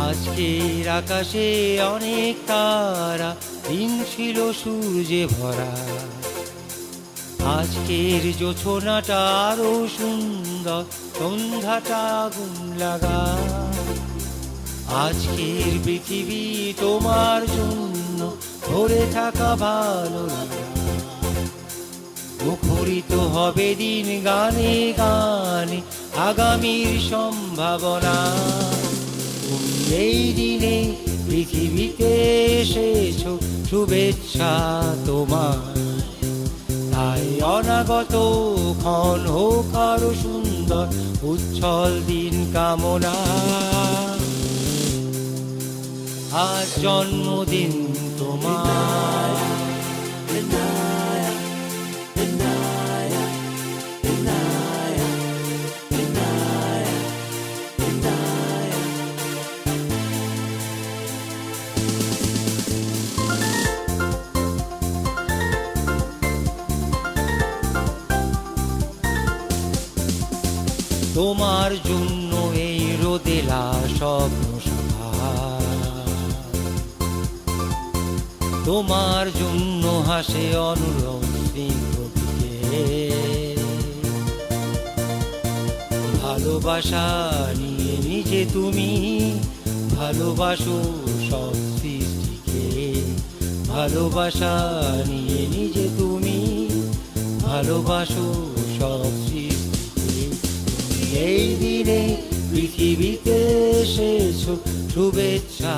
আজকের আকাশে অনেক তারা, দিন ছিল সূর্যে ভরা। আজকের জোছনাটা আরো সুন্দর, সন্ধ্যাটা আগুন লাগা। আজকের পৃথিবী তোমার জন্য ভরে থাকা ভালো লাগা। মুখরিত হবে দিন গানে গানে আগামীর সম্ভাবনা। তুমি এই দিনে পৃথিবীতে এসেছো, শুভেচ্ছা তোমার। তাই অনাগত ক্ষণ হোক আরো সুন্দর, উজ্জ্বল দিন কামনা। আজ জন্মদিন তোমার। তোমার জন্য এই রোদেলা স্বপ্ন সভা, তোমার জন্য হাসে অনুরোধ সিংহকে। ভালোবাসা নিয়ে নিজে তুমি ভালোবাসো সব সৃষ্টিকে। ভালোবাসা নিয়ে নিজে তুমি ভালোবাসো সব সৃষ্টিকে। এই দিনে পৃথিবীতে এসেছো, শুভেচ্ছা।